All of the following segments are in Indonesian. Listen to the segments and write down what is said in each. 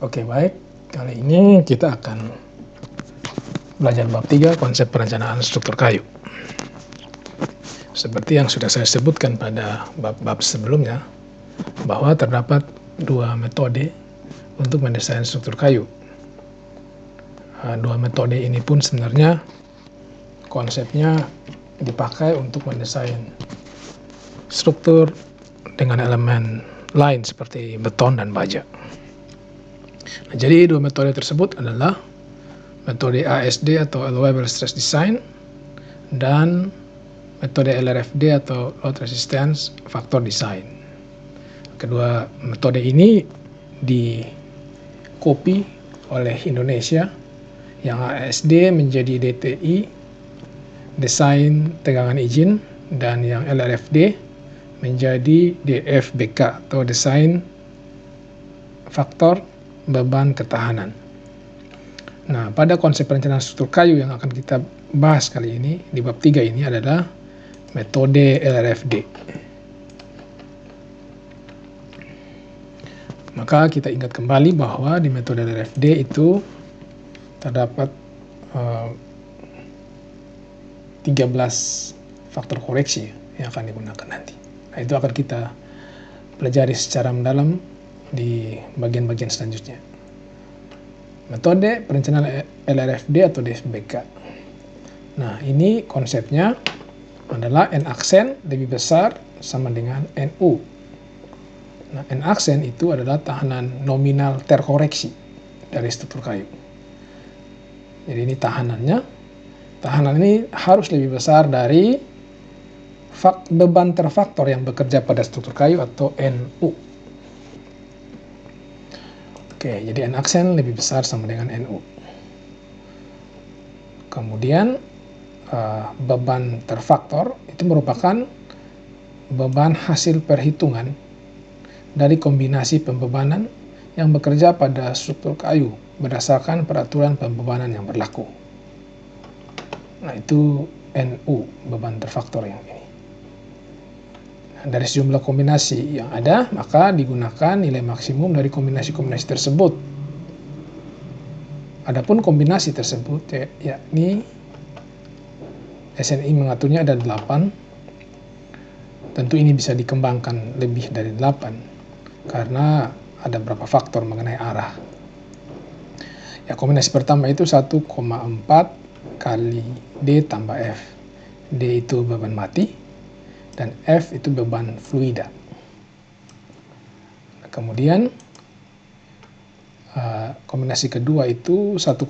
Oke, baik. Kali ini kita akan belajar bab 3 konsep perencanaan struktur kayu. Seperti yang sudah saya sebutkan pada bab-bab sebelumnya, bahwa terdapat dua metode untuk mendesain struktur kayu. Dua metode ini pun sebenarnya konsepnya dipakai untuk mendesain struktur dengan elemen lain seperti beton dan baja. Nah, jadi dua metode tersebut adalah metode ASD atau Allowable Stress Design dan metode LRFD atau Load Resistance Factor Design. Kedua metode ini dikopi oleh Indonesia, yang ASD menjadi DTI, Desain Tegangan Izin, dan yang LRFD menjadi DFBK atau Desain Faktor Beban Ketahanan. Nah, pada konsep perencanaan struktur kayu yang akan kita bahas kali ini, di bab 3 ini adalah metode LRFD. Maka kita ingat kembali bahwa di metode LRFD itu terdapat 13 faktor koreksi yang akan digunakan nanti. Nah, itu akan kita pelajari secara mendalam di bagian-bagian selanjutnya. Metode perencanaan LRFD atau DFBK. Nah, ini konsepnya adalah N aksen lebih besar sama dengan NU. Nah, N aksen itu adalah tahanan nominal terkoreksi dari struktur kayu. Jadi ini tahanannya. Tahanan ini harus lebih besar dari beban terfaktor yang bekerja pada struktur kayu atau NU. Oke, jadi N aksen lebih besar sama dengan NU. Kemudian beban terfaktor itu merupakan beban hasil perhitungan dari kombinasi pembebanan yang bekerja pada struktur kayu berdasarkan peraturan pembebanan yang berlaku. Nah, itu NU, beban terfaktor yang ini. Nah, dari sejumlah kombinasi yang ada, maka digunakan nilai maksimum dari kombinasi-kombinasi tersebut. Adapun kombinasi tersebut yakni SNI mengaturnya ada 8. Tentu ini bisa dikembangkan lebih dari 8 karena ada beberapa faktor mengenai arah. Ya, kombinasi pertama itu 1,4 kali D tambah F. D itu beban mati dan F itu beban fluida. Kemudian kombinasi kedua itu 1,2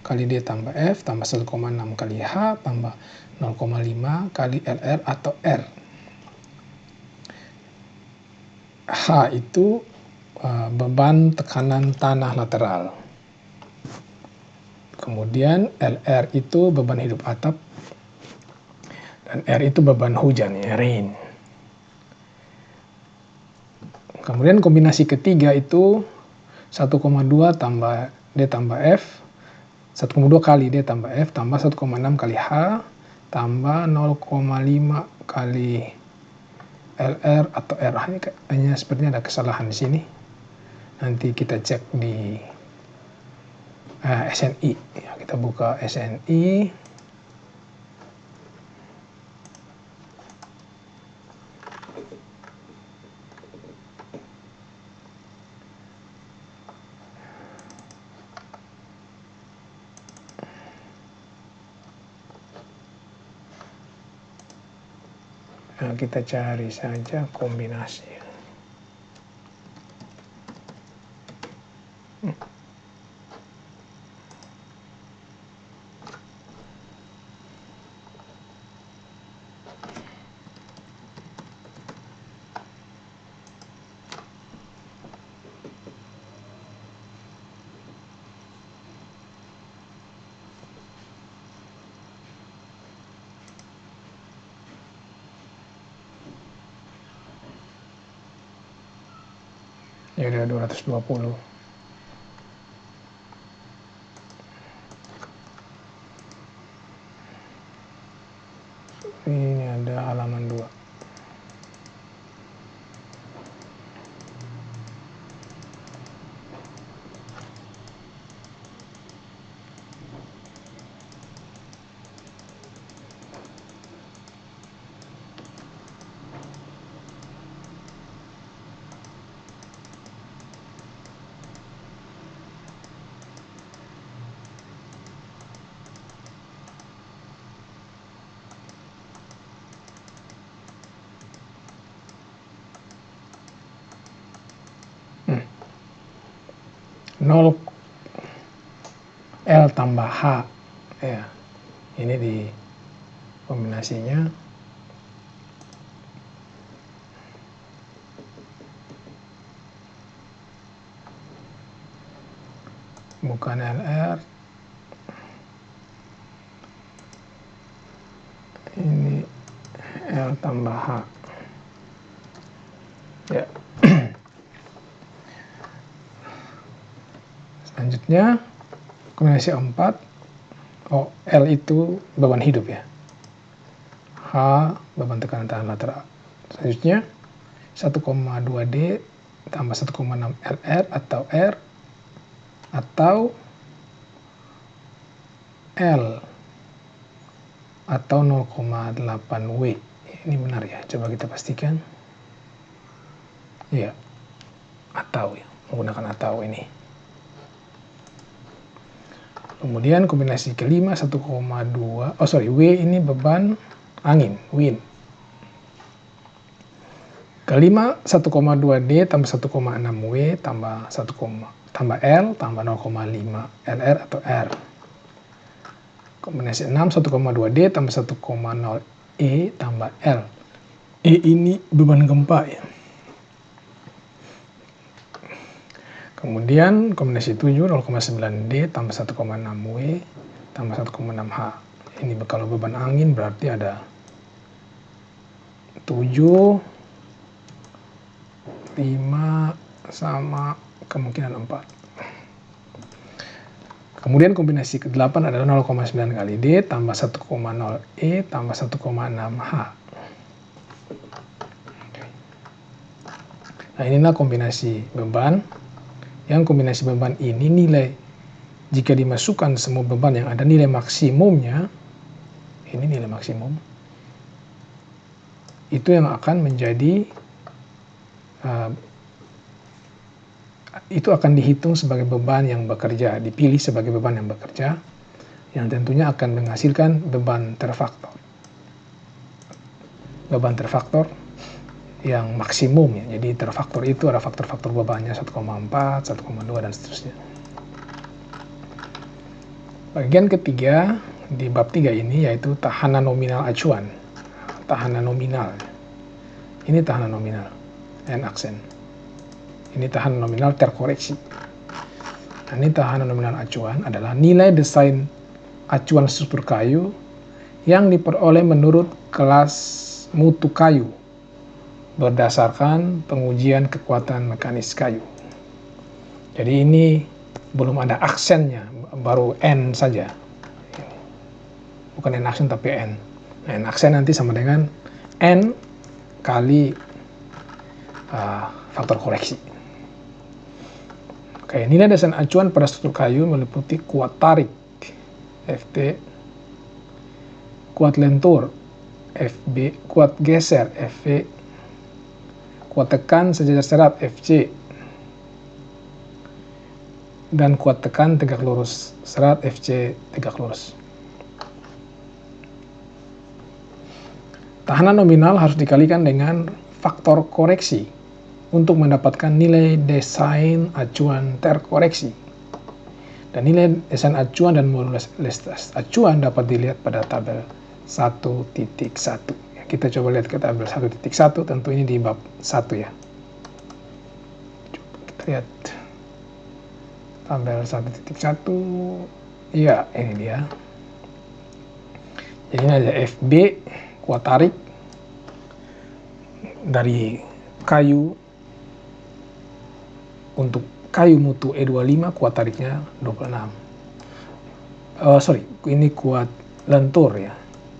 kali D tambah F tambah 1,6 kali H tambah 0,5 kali LR atau R. H itu beban tekanan tanah lateral. Kemudian LR itu beban hidup atap dan R itu beban hujan, ya, rain. Kemudian kombinasi ketiga itu 1,2 tambah D tambah F, 1,2 kali D tambah F tambah 1,6 kali H tambah 0,5 kali LR atau R. Hanya sepertinya ada kesalahan di sini. Nanti kita cek di SNI. Ya, kita buka SNI. Nah, kita cari saja kombinasi. Ya, ada 220. Ini ada halaman 2. 0 L tambah H ya. Ini di kombinasinya. Bukan LR. Ini L tambah H. Ya. Selanjutnya kombinasi 4. Oh, L itu beban hidup ya. H beban tekanan tahan lateral. Selanjutnya 1,2 D tambah 1,6 LR atau R atau L atau 0,8 W. Ini benar ya, coba kita pastikan. Iya, atau ya, menggunakan atau ini. Kemudian kombinasi kelima 1,2, W ini beban angin, wind. Kelima 1,2 D tambah 1,6 W tambah L tambah 0,5 LR atau R. Kombinasi 6 1,2 D tambah 1,0 E tambah L. E ini beban gempa ya. Kemudian kombinasi 7 0,9 D tambah 1,6 W tambah 1,6 H. Ini kalau beban angin berarti ada 7, 5 sama kemungkinan 4. Kemudian kombinasi ke-8 adalah 0,9 kali D tambah 1,0 E tambah 1,6 H. Nah, inilah kombinasi beban. Yang kombinasi beban ini nilai, jika dimasukkan semua beban yang ada nilai maksimumnya, ini nilai maksimum, itu yang akan menjadi, itu akan dihitung sebagai beban yang bekerja, dipilih sebagai beban yang bekerja, yang tentunya akan menghasilkan beban terfaktor. Beban terfaktor yang maksimum ya. Jadi terfaktor itu ada faktor-faktor bebannya 1,4, 1,2 dan seterusnya. Bagian ketiga di bab 3 ini yaitu tahanan nominal acuan. Tahanan nominal. Ini tahanan nominal N aksen. Ini tahanan nominal terkoreksi. Nah, ini tahanan nominal acuan adalah nilai desain acuan struktur kayu yang diperoleh menurut kelas mutu kayu berdasarkan pengujian kekuatan mekanis kayu. Jadi ini belum ada aksennya, baru N saja. Bukan N aksen tapi N. Nah, N aksen nanti sama dengan N kali faktor koreksi. Oke, nilai desain acuan pada struktur kayu meliputi kuat tarik Ft, kuat lentur Fb, kuat geser Fv, kuat tekan sejajar serat Fc, dan kuat tekan tegak lurus serat Fc tegak lurus. Tahanan nominal harus dikalikan dengan faktor koreksi untuk mendapatkan nilai desain acuan terkoreksi. Dan nilai desain acuan dan modulus elastisitas acuan dapat dilihat pada tabel 1.1. Kita coba lihat ke tabel 1.1, tentu ini di bab 1 ya. Coba kita lihat tabel 1.1. Iya, ini dia. Jadi ini ada Fb, kuat tarik dari kayu, untuk kayu mutu E25 kuat tariknya 26. Ini kuat lentur ya.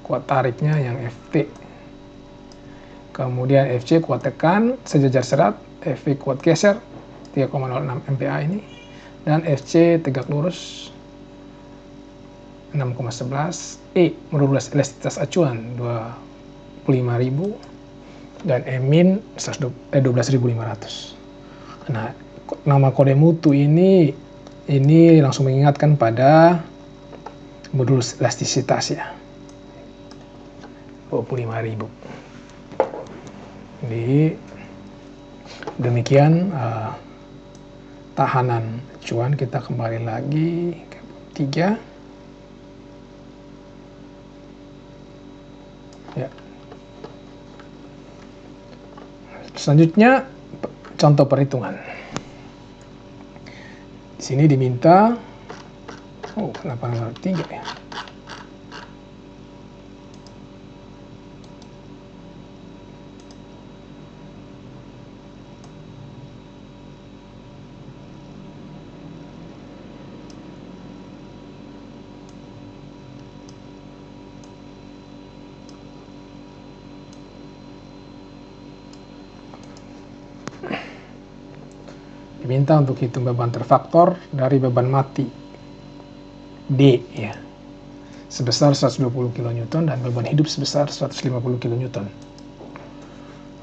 Kuat tariknya yang Ft. Kemudian Fc kuat tekan sejajar serat, Fv kuat geser 3,06 MPa ini, dan Fc tegak lurus 6,11, E modulus elastisitas acuan 25.000 dan E min 12.500. Nah, nama kode mutu ini langsung mengingatkan pada modulus elastisitas ya, 25.000. Jadi demikian tahanan acuan, kita kembali lagi ke 3. Ya. Selanjutnya contoh perhitungan. Di sini diminta, kenapa nomor 3 ya? Diminta untuk hitung beban terfaktor dari beban mati D ya, sebesar 120 kN dan beban hidup sebesar 150 kN.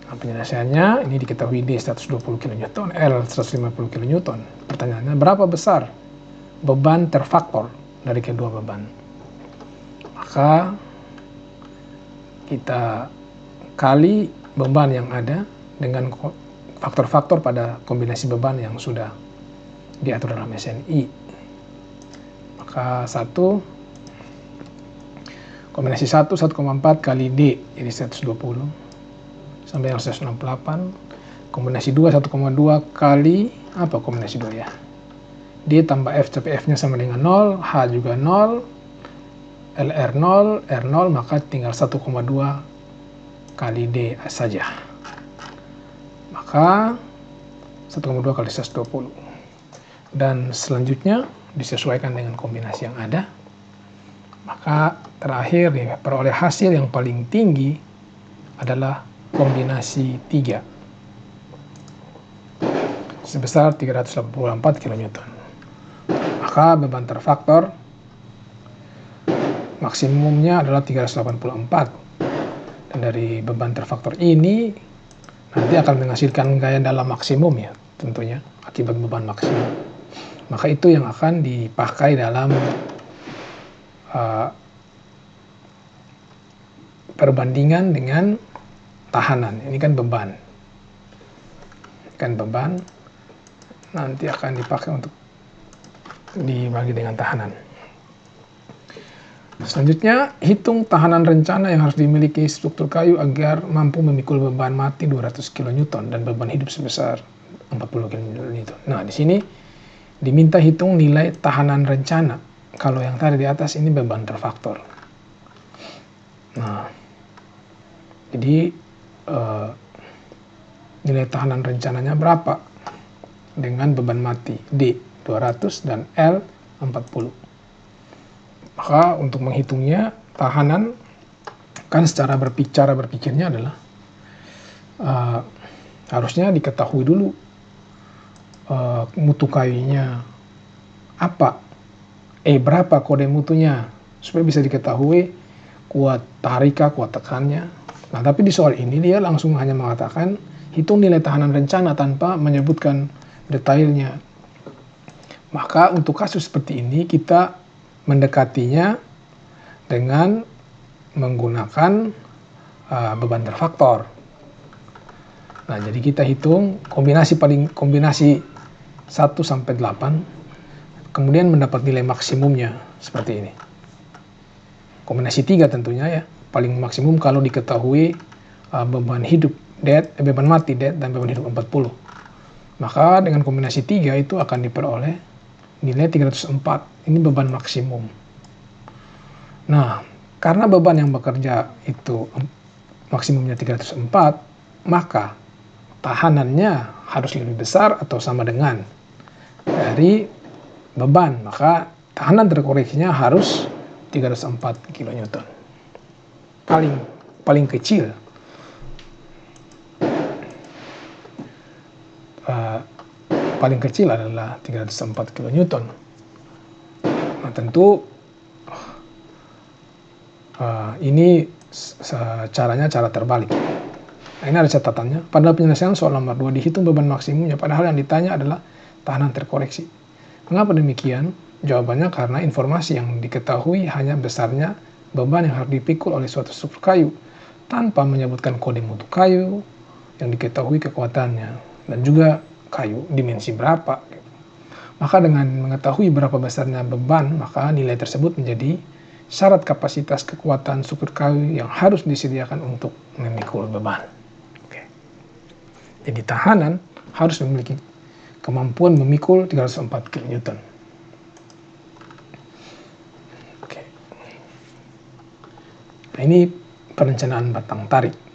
Nah, penyelesaiannya ini diketahui D 120 kN, L 150 kN. Pertanyaannya, berapa besar beban terfaktor dari kedua beban? Maka kita kali beban yang ada dengan faktor-faktor pada kombinasi beban yang sudah diatur dalam SNI. Maka kombinasi 1 1,4 kali D jadi 120 sampai 168. Kombinasi 2 1,2 kali apa kombinasi 2 ya? D tambah F, tapi F-nya sama dengan 0, H juga 0, LR 0, R 0, maka tinggal 1,2 kali D saja. Maka 1,2 kali 120. Dan selanjutnya disesuaikan dengan kombinasi yang ada. Maka terakhir diperoleh hasil yang paling tinggi adalah kombinasi 3 sebesar 384 kN. Maka beban terfaktor maksimumnya adalah 384. Dan dari beban terfaktor ini nanti akan menghasilkan gaya dalam maksimum ya, tentunya akibat beban maksimum. Maka itu yang akan dipakai dalam perbandingan dengan tahanan. Ini kan beban. Nanti akan dipakai untuk dibagi dengan tahanan. Selanjutnya, hitung tahanan rencana yang harus dimiliki struktur kayu agar mampu memikul beban mati 200 kN dan beban hidup sebesar 40 kN. Nah, di sini diminta hitung nilai tahanan rencana. Kalau yang tadi di atas ini beban terfaktor. Nah, jadi nilai tahanan rencananya berapa dengan beban mati D 200 dan L 40. Maka untuk menghitungnya tahanan kan cara berpikirnya adalah harusnya diketahui dulu mutu kayunya apa, berapa kode mutunya supaya bisa diketahui kuat tarikah, kuat tekannya. Nah, tapi di soal ini dia langsung hanya mengatakan hitung nilai tahanan rencana tanpa menyebutkan detailnya. Maka untuk kasus seperti ini kita mendekatinya dengan menggunakan beban terfaktor. Nah, jadi kita hitung kombinasi 1 sampai 8, kemudian mendapat nilai maksimumnya seperti ini. Kombinasi 3 tentunya ya, paling maksimum kalau diketahui beban hidup beban mati dan beban hidup 40. Maka dengan kombinasi 3 itu akan diperoleh nilai 304. Ini beban maksimum. Nah, karena beban yang bekerja itu maksimumnya 304, maka tahanannya harus lebih besar atau sama dengan dari beban. Maka tahanan terkoreksinya harus 304 kN. Paling kecil adalah 304 kN. Nah, tentu ini caranya cara terbalik. Nah, ini ada catatannya. Pada penyelesaian soal nomor 2 dihitung beban maksimumnya, padahal yang ditanya adalah tahanan terkoreksi. Mengapa demikian? Jawabannya karena informasi yang diketahui hanya besarnya beban yang harus dipikul oleh suatu struktur kayu, tanpa menyebutkan kode mutu kayu yang diketahui kekuatannya, dan juga kayu dimensi berapa. Maka dengan mengetahui berapa besarnya beban, maka nilai tersebut menjadi syarat kapasitas kekuatan supir kayu yang harus disediakan untuk memikul beban. Oke. Jadi tahanan harus memiliki kemampuan memikul 304 kN. Oke. Nah, ini perencanaan batang tarik.